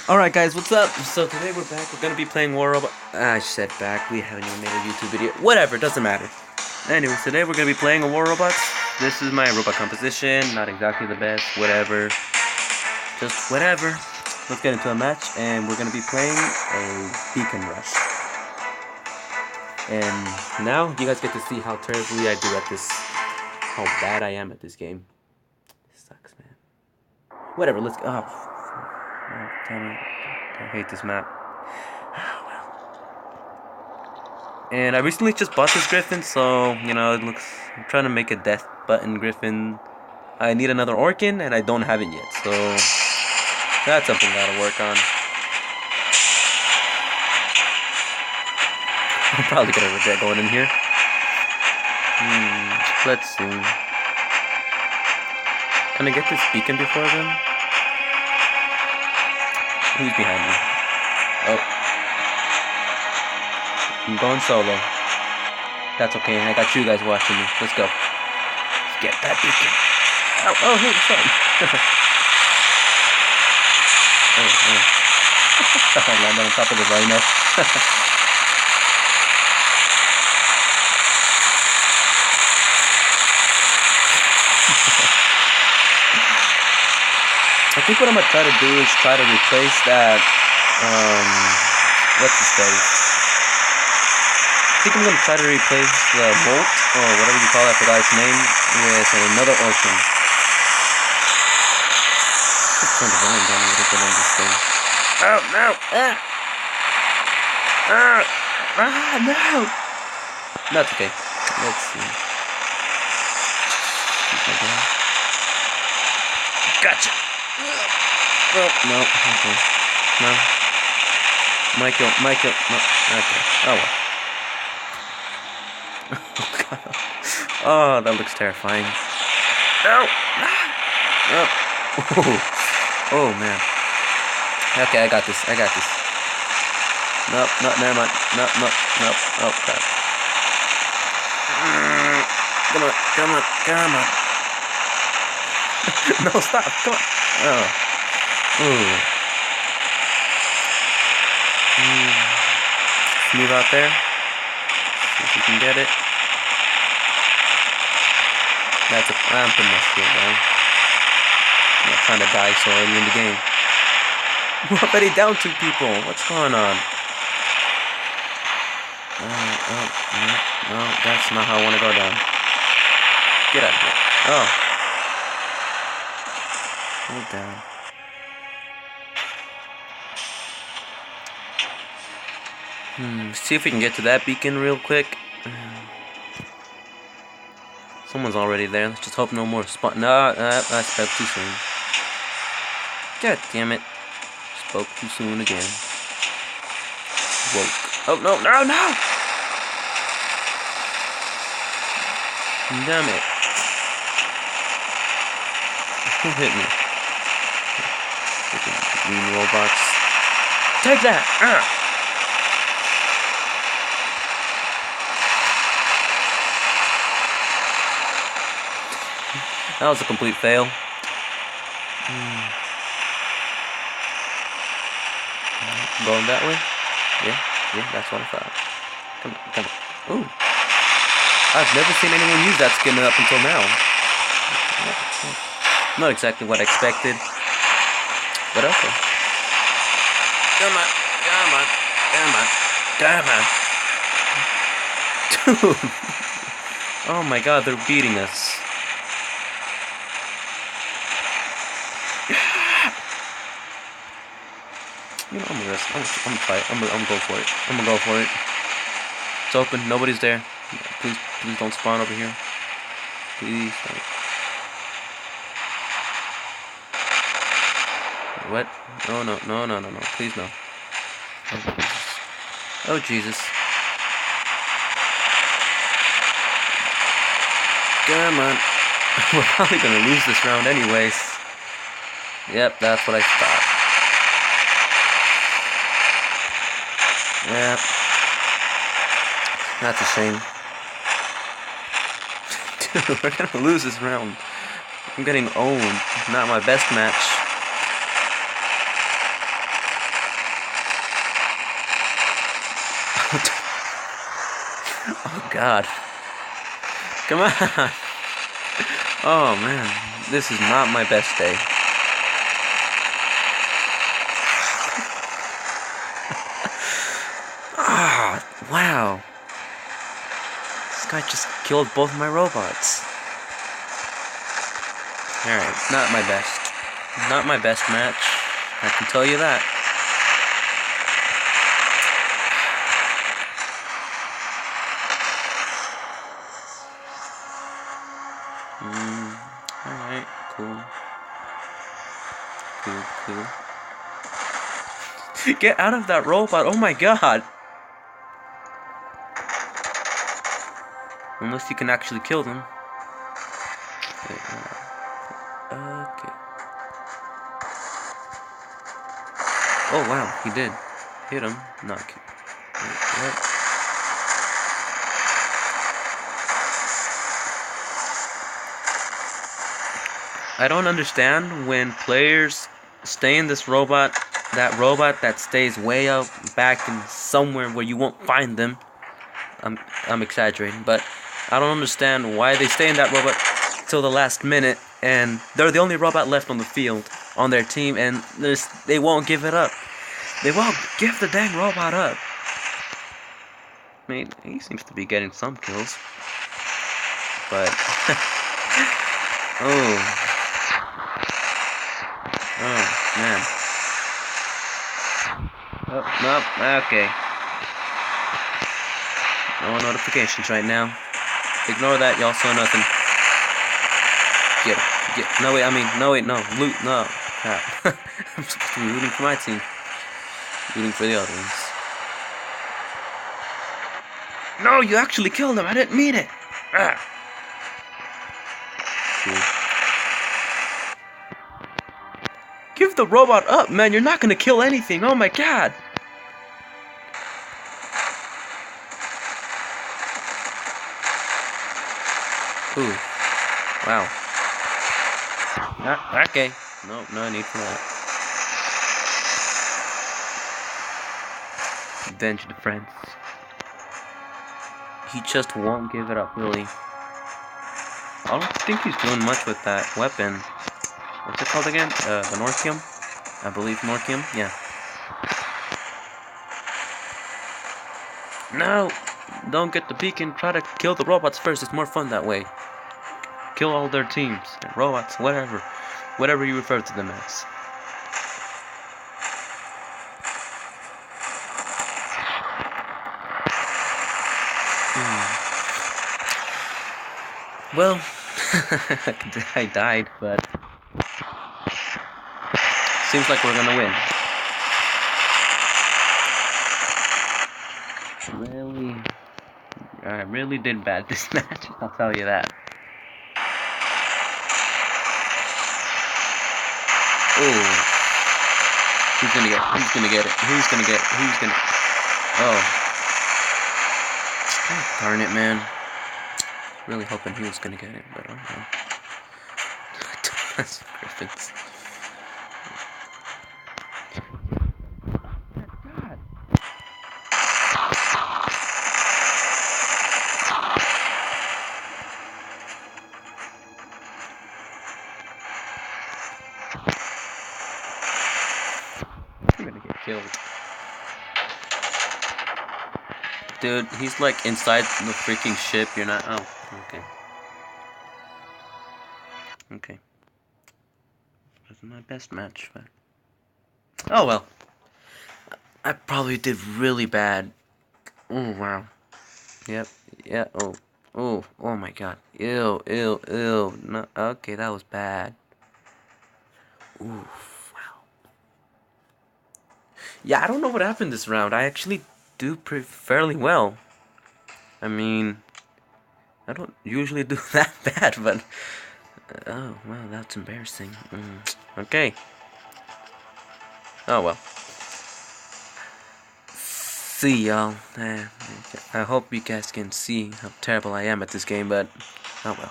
Alright guys, what's up? So today we're back, we're gonna be playing War Robot. I said back, we haven't even made a YouTube video. Whatever, doesn't matter. Anyways, today we're gonna be playing a War Robots. This is my robot composition, not exactly the best, whatever. Just whatever. Let's get into a match, and we're gonna be playing a Beacon Rush. And now you guys get to see how terribly I do at this, how bad I am at this game. This sucks, man. Whatever, let's go. Oh, damn it. I hate this map. Oh, well. And I recently just bought this Griffin, so, you know, it looks... I'm trying to make a death button Griffin. I need another Orkin, and I don't have it yet, so... That's something I gotta work on. I'm probably gonna regret going in here. Let's see. Can I get this beacon before them? Who's behind me? Oh. I'm going solo. That's okay, I got you guys watching me. Let's go. Let's get that beacon. Oh, hey, what's up? I landed on top of the rhino. I think what I'm gonna try to do is try to replace that, what's his face? I think I'm gonna try to replace the Bolt, or whatever you call that, I forgot his name, with another Orkin. Just turn the volume down a little bit on this thing. Oh, no! No! That's okay. Let's see. Gotcha! Oh, no, okay. No. Michael, no, okay. Oh, well. Oh, God. Oh, that looks terrifying. No! Oh. Oh, man. Okay, I got this. Nope, no, never mind. Nope. Oh, crap. Come on. No, stop. Come on. Oh. Ooh. Move out there. See if you can get it. I'm pretty much good, man. I'm not trying to die so early in the game. We're already down 2 people. What's going on? No, that's not how I want to go down. Get out of here. Oh. Hold down. See if we can get to that beacon real quick. Someone's already there. Let's just hope no more spawn. No, I spoke too soon. God damn it. Spoke too soon again. Woke. Oh, no. Damn it. Who hit me? Freaking green robots. Take that! That was a complete fail. Going that way? Yeah, that's what I thought. Come on. Ooh. I've never seen anyone use that skin up until now. Not exactly what I expected. But okay. Come on. Dude. Oh my God, they're beating us. You know, I'm gonna try it. I'm gonna go for it. It's open. Nobody's there. Please don't spawn over here. Please don't. What? No. Please no. Oh Jesus. Come on. We're probably gonna lose this round anyways. Yep, that's what I thought. Yep. That's a shame. Dude, we're gonna lose this round. I'm getting owned. Not my best match. god. Come on. Oh man, this is not my best day. Ah, wow. This guy just killed both my robots. Alright, not my best. Not my best match. I can tell you that. Alright, cool. Cool. Get out of that robot, oh my god! Unless you can actually kill them. Wait, okay. Oh wow, he did. Hit him. Not kill. Wait, what? I don't understand when players stay in this robot, that robot that stays way up back in somewhere where you won't find them. I'm exaggerating, but I don't understand why they stay in that robot till the last minute, and they're the only robot left on the field on their team, and they won't give it up. They won't give the dang robot up. I mean, he seems to be getting some kills, but oh man. Oh no, okay. No notifications right now. Ignore that, y'all saw nothing. Get. No wait, no. Loot, no. Crap. I'm supposed to be rooting for my team. Rooting for the other ones. No, you actually killed him. I didn't mean it. Ah. Cool. Give the robot up, man. You're not gonna kill anything. Oh my god. Ooh. Wow. Okay. No need for that. Avenge the friends. He just won't give it up, really. I don't think he's doing much with that weapon. What's it called again? The Norkium? I believe Norkium? Yeah. No! Don't get the beacon. Try to kill the robots first. It's more fun that way. Kill all their teams. Robots, whatever. Whatever you refer to them as. Well, I died, but seems like we're gonna win. I really did bad this match, I'll tell you that. Oh, who's gonna get it? Oh, darn it, man. Really hoping he was gonna get it, but I don't know. That's Griffins. God. I'm gonna get killed. Dude, he's like inside the freaking ship. You're not. Oh, okay. Okay. Wasn't my best match, but. Oh well. I probably did really bad. Oh wow. Yep. Yeah. Oh my god. Ew. No. Okay, that was bad. Oof. Wow. Yeah, I don't know what happened this round. I actually do fairly well. I mean, I don't usually do that bad, but oh wow, that's embarrassing. Okay. Oh well. See y'all. I hope you guys can see how terrible I am at this game, but oh well.